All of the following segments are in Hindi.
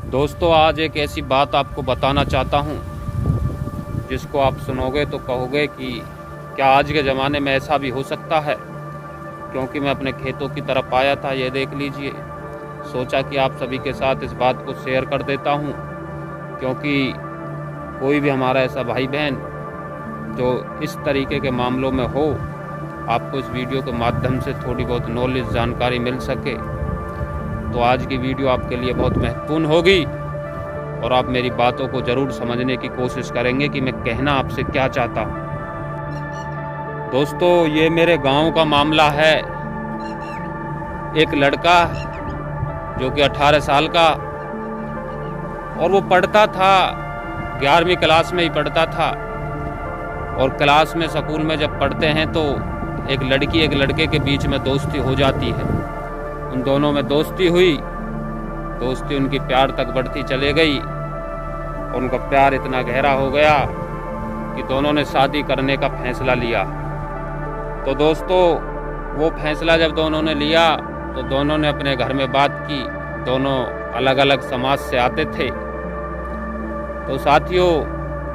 दोस्तों, आज एक ऐसी बात आपको बताना चाहता हूँ जिसको आप सुनोगे तो कहोगे कि क्या आज के ज़माने में ऐसा भी हो सकता है। क्योंकि मैं अपने खेतों की तरफ आया था, ये देख लीजिए। सोचा कि आप सभी के साथ इस बात को शेयर कर देता हूँ, क्योंकि कोई भी हमारा ऐसा भाई बहन जो इस तरीके के मामलों में हो, आपको इस वीडियो के माध्यम से थोड़ी बहुत नॉलेज जानकारी मिल सके। तो आज की वीडियो आपके लिए बहुत महत्वपूर्ण होगी और आप मेरी बातों को ज़रूर समझने की कोशिश करेंगे कि मैं कहना आपसे क्या चाहता हूँ। दोस्तों, ये मेरे गांव का मामला है। एक लड़का जो कि 18 साल का, और वो पढ़ता था, 11वीं क्लास में ही पढ़ता था। और क्लास में, स्कूल में जब पढ़ते हैं तो एक लड़की एक लड़के के बीच में दोस्ती हो जाती है। उन दोनों में दोस्ती हुई, दोस्ती उनकी प्यार तक बढ़ती चले गई और उनका प्यार इतना गहरा हो गया कि दोनों ने शादी करने का फैसला लिया। तो दोस्तों, वो फैसला जब दोनों ने लिया तो दोनों ने अपने घर में बात की। दोनों अलग अलग समाज से आते थे। तो साथियों,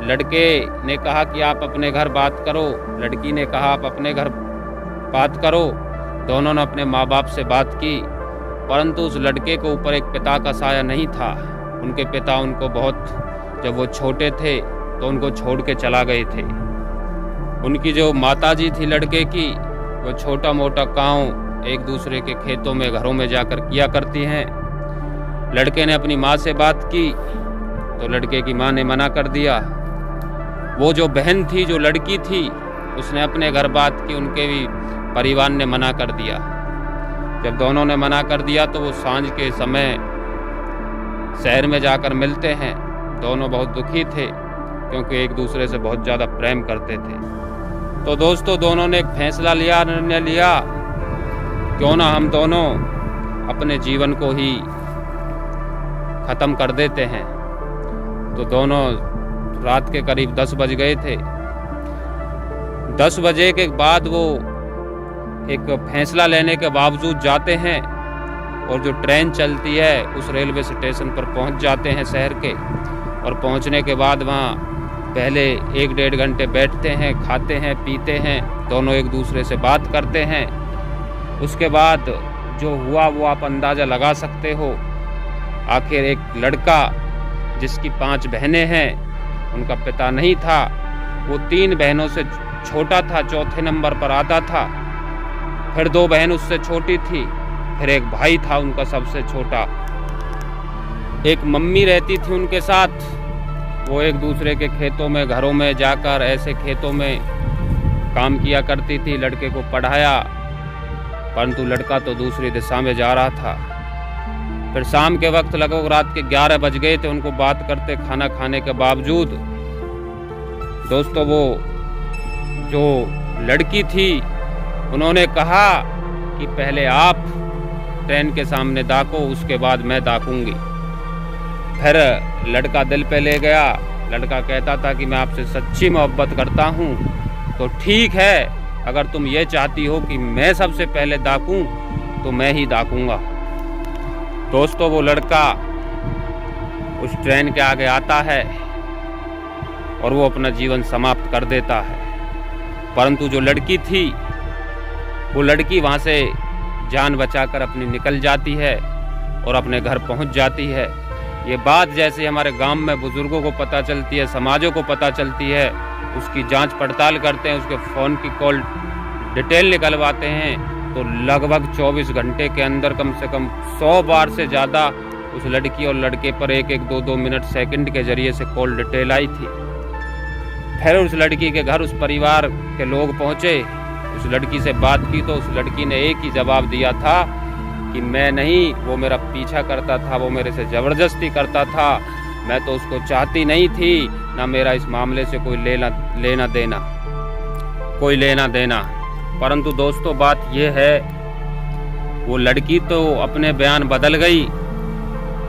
लड़के ने कहा कि आप अपने घर बात करो, लड़की ने कहा आप अपने घर बात करो। दोनों ने अपने माँ बाप से बात की, परंतु उस लड़के के ऊपर एक पिता का साया नहीं था। उनके पिता उनको बहुत, जब वो छोटे थे तो उनको छोड़ के चला गए थे। उनकी जो माताजी थी लड़के की, वो छोटा मोटा काम एक दूसरे के खेतों में, घरों में जाकर किया करती हैं। लड़के ने अपनी माँ से बात की तो लड़के की माँ ने मना कर दिया। वो जो बहन थी, जो लड़की थी, उसने अपने घर बात की, उनके भी परिवार ने मना कर दिया। जब दोनों ने मना कर दिया तो वो सांझ के समय शहर में जाकर मिलते हैं। दोनों बहुत दुखी थे क्योंकि एक दूसरे से बहुत ज़्यादा प्रेम करते थे। तो दोस्तों, दोनों ने एक फैसला लिया, निर्णय लिया, क्यों ना हम दोनों अपने जीवन को ही ख़त्म कर देते हैं। तो दोनों रात के करीब 10 बज गए थे। 10 बजे के बाद वो एक फैसला लेने के बावजूद जाते हैं और जो ट्रेन चलती है उस रेलवे स्टेशन पर पहुंच जाते हैं शहर के। और पहुंचने के बाद वहां पहले 1-1.5 घंटे बैठते हैं, खाते हैं, पीते हैं, दोनों एक दूसरे से बात करते हैं। उसके बाद जो हुआ वो आप अंदाज़ा लगा सकते हो। आखिर एक लड़का जिसकी 5 बहनें हैं, उनका पिता नहीं था, वो 3 बहनों से छोटा था, चौथे नंबर पर आता था। फिर 2 बहन उससे छोटी थी, फिर एक भाई था उनका सबसे छोटा। एक मम्मी रहती थी उनके साथ। वो एक दूसरे के खेतों में, घरों में जाकर ऐसे खेतों में काम किया करती थी। लड़के को पढ़ाया, परंतु लड़का तो दूसरी दिशा में जा रहा था। फिर शाम के वक्त लगभग रात के 11 बज गए थे उनको बात करते, खाना खाने के बावजूद। दोस्तों, वो जो लड़की थी, उन्होंने कहा कि पहले आप ट्रेन के सामने दाको, उसके बाद मैं दाकूंगी। फिर लड़का दिल पे ले गया। लड़का कहता था कि मैं आपसे सच्ची मोहब्बत करता हूँ, तो ठीक है, अगर तुम ये चाहती हो कि मैं सबसे पहले दाकूं तो मैं ही दाकूंगा। दोस्तों, वो लड़का उस ट्रेन के आगे आता है और वो अपना जीवन समाप्त कर देता है। परंतु जो लड़की थी, वो लड़की वहाँ से जान बचाकर अपनी निकल जाती है और अपने घर पहुँच जाती है। ये बात जैसे हमारे गांव में बुजुर्गों को पता चलती है, समाजों को पता चलती है, उसकी जांच पड़ताल करते हैं, उसके फ़ोन की कॉल डिटेल निकलवाते हैं, तो लगभग 24 घंटे के अंदर कम से कम 100 बार से ज़्यादा उस लड़की और लड़के पर 1-1, 2-2 मिनट, सेकंड के ज़रिए से कॉल डिटेल आई थी। फिर उस लड़की के घर उस परिवार के लोग पहुँचे, उस लड़की से बात की तो उस लड़की ने एक ही जवाब दिया था कि मैं नहीं, वो मेरा पीछा करता था, वो मेरे से ज़बरदस्ती करता था, मैं तो उसको चाहती नहीं थी, ना मेरा इस मामले से कोई लेना देना। परंतु दोस्तों, बात ये है, वो लड़की तो अपने बयान बदल गई,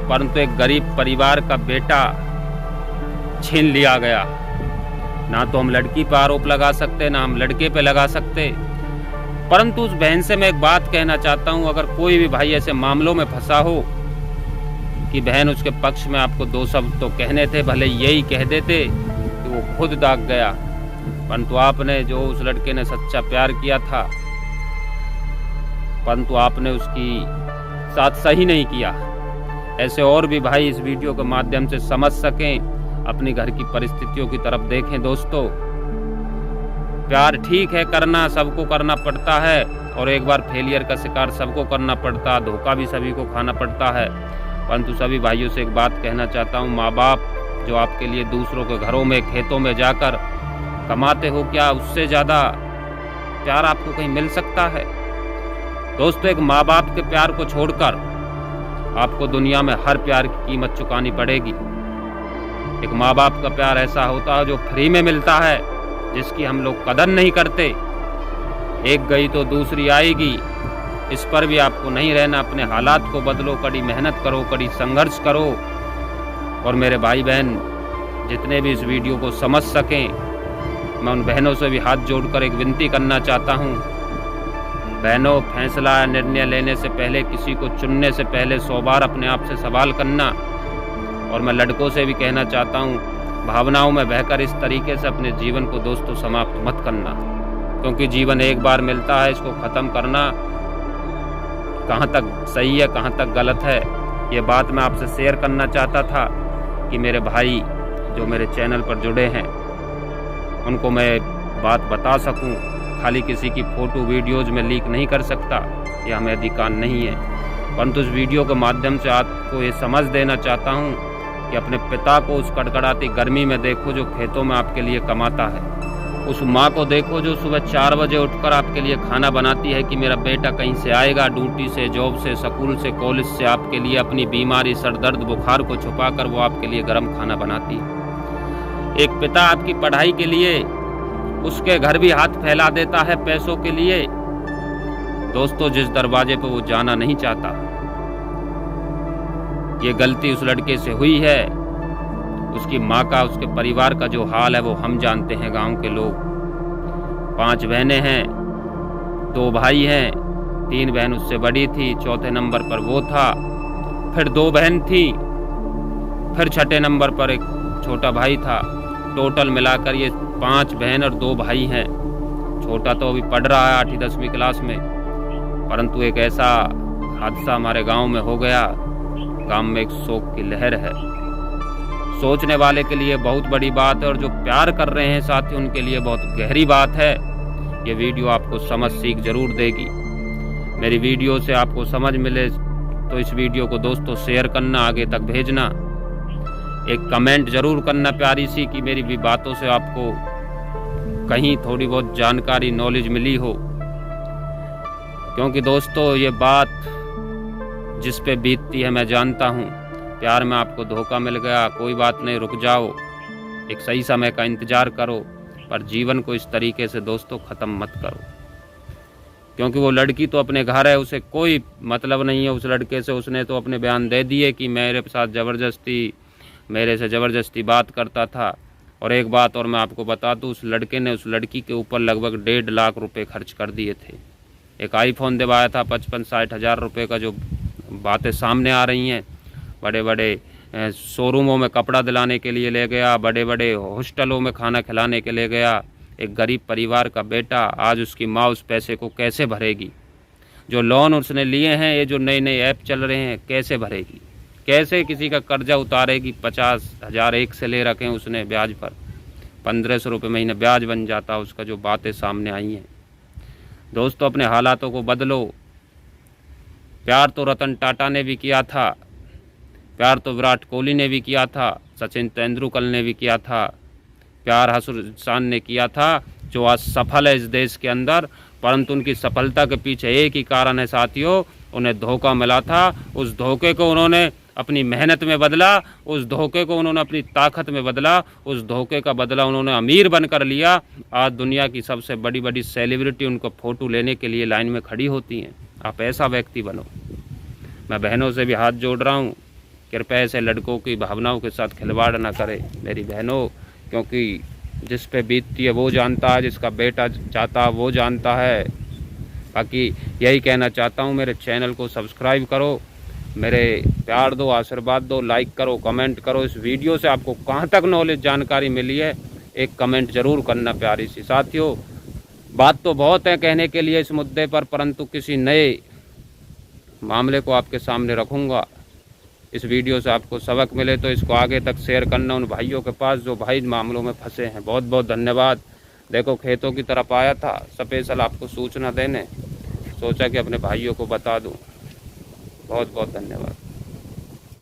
परंतु एक गरीब परिवार का बेटा छीन लिया गया। ना तो हम लड़की पर आरोप लगा सकते, ना हम लड़के पे लगा सकते। परंतु उस बहन से मैं एक बात कहना चाहता हूँ, अगर कोई भी भाई ऐसे मामलों में फंसा हो उसकी बहन उसके पक्ष में आपको दो शब्द तो कहने थे, भले यही कह देते कि वो खुद दाग गया, परंतु आपने जो उस लड़के ने सच्चा प्यार किया था, परंतु आपने उसकी साथ सही नहीं किया। ऐसे और भी भाई इस वीडियो के माध्यम से समझ सकें, अपनी घर की परिस्थितियों की तरफ देखें। दोस्तों, प्यार ठीक है करना, सबको करना पड़ता है, और एक बार फेलियर का शिकार सबको करना पड़ता, धोखा भी सभी को खाना पड़ता है। परंतु सभी भाइयों से एक बात कहना चाहता हूँ, माँ बाप जो आपके लिए दूसरों के घरों में खेतों में जाकर कमाते हो, क्या उससे ज़्यादा प्यार आपको कहीं मिल सकता है? दोस्तों, एक माँ बाप के प्यार को छोड़कर आपको दुनिया में हर प्यार की कीमत चुकानी पड़ेगी। एक माँ बाप का प्यार ऐसा होता है जो फ्री में मिलता है, जिसकी हम लोग कदर नहीं करते। एक गई तो दूसरी आएगी, इस पर भी आपको नहीं रहना। अपने हालात को बदलो, कड़ी मेहनत करो, कड़ी संघर्ष करो। और मेरे भाई बहन जितने भी इस वीडियो को समझ सकें, मैं उन बहनों से भी हाथ जोड़कर एक विनती करना चाहता हूं। बहनों, फैसला या निर्णय लेने से पहले, किसी को चुनने से पहले 100 बार अपने आप से सवाल करना। और मैं लड़कों से भी कहना चाहता हूं, भावनाओं में बहकर इस तरीके से अपने जीवन को दोस्तों समाप्त मत करना, क्योंकि जीवन एक बार मिलता है, इसको ख़त्म करना कहाँ तक सही है, कहाँ तक गलत है, ये बात मैं आपसे शेयर करना चाहता था कि मेरे भाई जो मेरे चैनल पर जुड़े हैं उनको मैं बात बता सकूं। खाली किसी की फ़ोटो वीडियोज़ में लीक नहीं कर सकता, यह हमें अधिकार नहीं है। परंतु इस वीडियो के माध्यम से आपको ये समझ देना चाहता हूँ कि अपने पिता को उस कड़कड़ाती गर्मी में देखो जो खेतों में आपके लिए कमाता है। उस माँ को देखो जो सुबह 4 बजे उठकर आपके लिए खाना बनाती है कि मेरा बेटा कहीं से आएगा, ड्यूटी से, जॉब से, स्कूल से, कॉलेज से, आपके लिए अपनी बीमारी, सर दर्द, बुखार को छुपाकर वो आपके लिए गर्म खाना बनाती है। एक पिता आपकी पढ़ाई के लिए उसके घर भी हाथ फैला देता है पैसों के लिए। दोस्तों, जिस दरवाजे पर वो जाना नहीं चाहता, ये गलती उस लड़के से हुई है। उसकी माँ का, उसके परिवार का जो हाल है वो हम जानते हैं, गांव के लोग। 5 बहनें हैं, 2 भाई हैं, 3 बहन उससे बड़ी थी, चौथे नंबर पर वो था, फिर 2 बहन थी, फिर छठे नंबर पर एक छोटा भाई था। टोटल मिलाकर ये 5 बहन और 2 भाई हैं। छोटा तो अभी पढ़ रहा है 8वीं 10वीं क्लास में। परंतु एक ऐसा हादसा हमारे गांव में हो गया, गांव में एक शोक की लहर है। सोचने वाले के लिए बहुत बड़ी बात है, और जो प्यार कर रहे हैं साथी उनके लिए बहुत गहरी बात है। ये वीडियो आपको समझ सीख जरूर देगी। मेरी वीडियो से आपको समझ मिले तो इस वीडियो को दोस्तों शेयर करना, आगे तक भेजना, एक कमेंट जरूर करना प्यारी सी कि मेरी भी बातों से आपको कहीं थोड़ी बहुत जानकारी, नॉलेज मिली हो। क्योंकि दोस्तों, ये बात जिस पे बीतती है मैं जानता हूँ। प्यार में आपको धोखा मिल गया, कोई बात नहीं, रुक जाओ, एक सही समय का इंतजार करो, पर जीवन को इस तरीके से दोस्तों ख़त्म मत करो। क्योंकि वो लड़की तो अपने घर है, उसे कोई मतलब नहीं है उस लड़के से। उसने तो अपने बयान दे दिए कि मेरे साथ मेरे से ज़बरदस्ती बात करता था। और एक बात और मैं आपको बता दूँ, उस लड़के ने उस लड़की के ऊपर लगभग 1.5 लाख रुपए खर्च कर दिए थे। एक आईफोन दिवाया था 55-60 हज़ार रुपये का, जो बातें सामने आ रही हैं। बड़े बड़े शोरूमों में कपड़ा दिलाने के लिए ले गया, बड़े बड़े हॉस्टलों में खाना खिलाने के लिए गया। एक गरीब परिवार का बेटा, आज उसकी माँ उस पैसे को कैसे भरेगी? जो लोन उसने लिए हैं, ये जो नए नए ऐप चल रहे हैं, कैसे भरेगी? कैसे किसी का कर्जा उतारेगी? 50,000 एक से ले रखे हैं उसने ब्याज पर, 1500 रुपये महीने ब्याज बन जाता उसका। जो बातें सामने आई हैं दोस्तों, अपने हालातों को बदलो। प्यार तो रतन टाटा ने भी किया था, प्यार तो विराट कोहली ने भी किया था, सचिन तेंदुलकर ने भी किया था, प्यार हसन ने किया था, जो आज सफल है इस देश के अंदर। परंतु उनकी सफलता के पीछे एक ही कारण है साथियों, उन्हें धोखा मिला था। उस धोखे को उन्होंने अपनी मेहनत में बदला, उस धोखे को उन्होंने अपनी ताकत में बदला, उस धोखे का बदला उन्होंने अमीर बनकर लिया। आज दुनिया की सबसे बड़ी बड़ी सेलिब्रिटी उनको फ़ोटो लेने के लिए लाइन में खड़ी होती हैं। आप ऐसा व्यक्ति बनो। मैं बहनों से भी हाथ जोड़ रहा हूँ, कृपया ऐसे लड़कों की भावनाओं के साथ खिलवाड़ ना करें मेरी बहनों, क्योंकि जिस पे बीतती है वो जानता है, जिसका बेटा चाहता है वो जानता है। बाकी यही कहना चाहता हूँ, मेरे चैनल को सब्सक्राइब करो, मेरे प्यार दो, आशीर्वाद दो, लाइक करो, कमेंट करो। इस वीडियो से आपको कहाँ तक नॉलेज जानकारी मिली है एक कमेंट ज़रूर करना प्यारी सी। साथियों, बात तो बहुत है कहने के लिए इस मुद्दे पर, परंतु किसी नए मामले को आपके सामने रखूँगा। इस वीडियो से आपको सबक मिले तो इसको आगे तक शेयर करना उन भाइयों के पास जो भाई मामलों में फंसे हैं। बहुत बहुत धन्यवाद। देखो, खेतों की तरफ आया था स्पेशल आपको सूचना देने, सोचा कि अपने भाइयों को बता दूं। बहुत बहुत धन्यवाद।